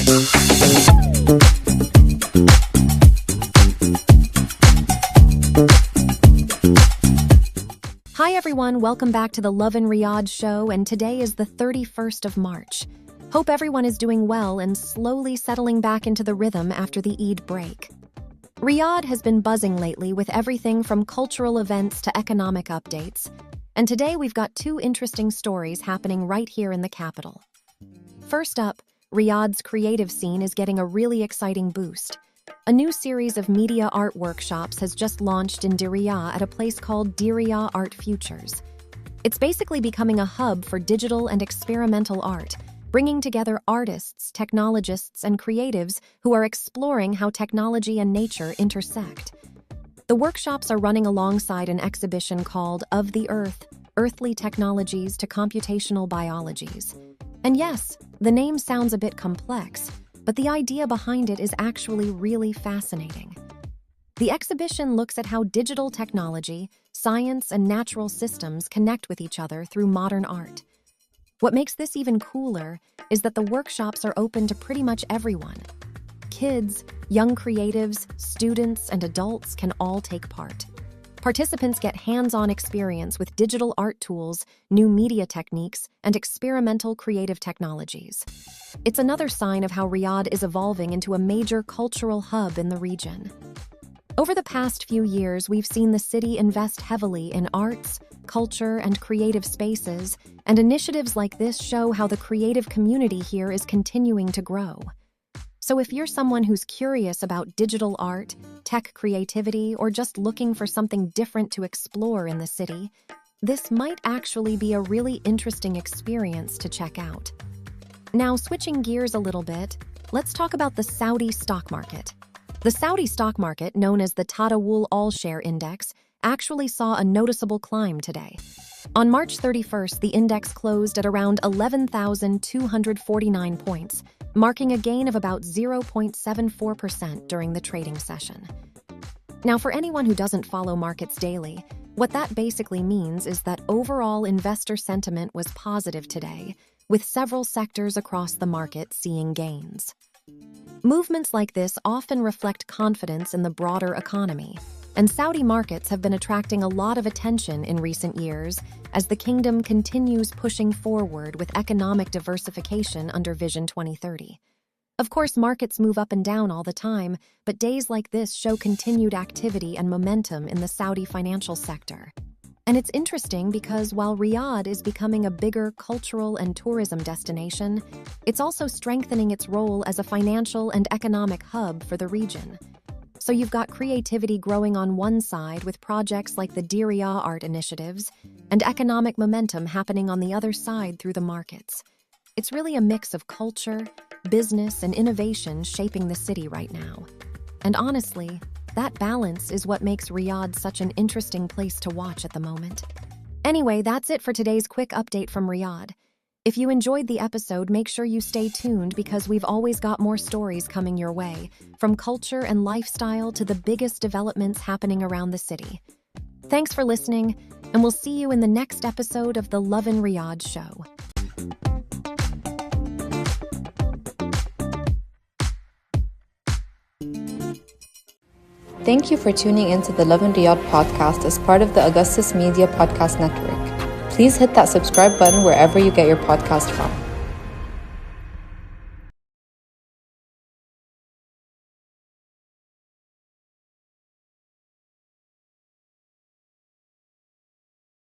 Hi everyone, welcome back to the Lovin Riyadh show, and today is the 31st of March. Hope everyone is doing well and slowly settling back into the rhythm after the Eid break. Riyadh has been buzzing lately with everything from cultural events to economic updates, and today we've got two interesting stories happening right here in the capital. First up, Riyadh's creative scene is getting a really exciting boost. A new series of media art workshops has just launched in Diriyah at a place called Diriyah Art Futures. It's basically becoming a hub for digital and experimental art, bringing together artists, technologists, and creatives who are exploring how technology and nature intersect. The workshops are running alongside an exhibition called Of the Earth, Earthly Technologies to Computational Biologies. And yes, the name sounds a bit complex, but the idea behind it is actually really fascinating. The exhibition looks at how digital technology, science, and natural systems connect with each other through modern art. What makes this even cooler is that the workshops are open to pretty much everyone. Kids, young creatives, students, and adults can all take part. Participants get hands-on experience with digital art tools, new media techniques, and experimental creative technologies. It's another sign of how Riyadh is evolving into a major cultural hub in the region. Over the past few years, we've seen the city invest heavily in arts, culture, and creative spaces, and initiatives like this show how the creative community here is continuing to grow. So if you're someone who's curious about digital art, tech creativity, or just looking for something different to explore in the city, this might actually be a really interesting experience to check out. Now, switching gears a little bit, let's talk about the Saudi stock market. The Saudi stock market, known as the Tadawul Index, actually saw a noticeable climb today. On March 31st, the index closed at around 11,249 points, marking a gain of about 0.74% during the trading session. Now, for anyone who doesn't follow markets daily, what that basically means is that overall investor sentiment was positive today, with several sectors across the market seeing gains. Movements like this often reflect confidence in the broader economy, and Saudi markets have been attracting a lot of attention in recent years as the kingdom continues pushing forward with economic diversification under Vision 2030. Of course, markets move up and down all the time, but days like this show continued activity and momentum in the Saudi financial sector. And it's interesting because while Riyadh is becoming a bigger cultural and tourism destination, it's also strengthening its role as a financial and economic hub for the region. So you've got creativity growing on one side with projects like the Diriyah art initiatives, and economic momentum happening on the other side through the markets. It's really a mix of culture, business, and innovation shaping the city right now. And honestly, that balance is what makes Riyadh such an interesting place to watch at the moment. Anyway, that's it for today's quick update from Riyadh. If you enjoyed the episode, make sure you stay tuned because we've always got more stories coming your way, from culture and lifestyle to the biggest developments happening around the city. Thanks for listening, and we'll see you in the next episode of the Lovin Riyadh show. Thank you for tuning into the Lovin Riyadh podcast as part of the Augustus Media Podcast Network. Please hit that subscribe button wherever you get your podcast from.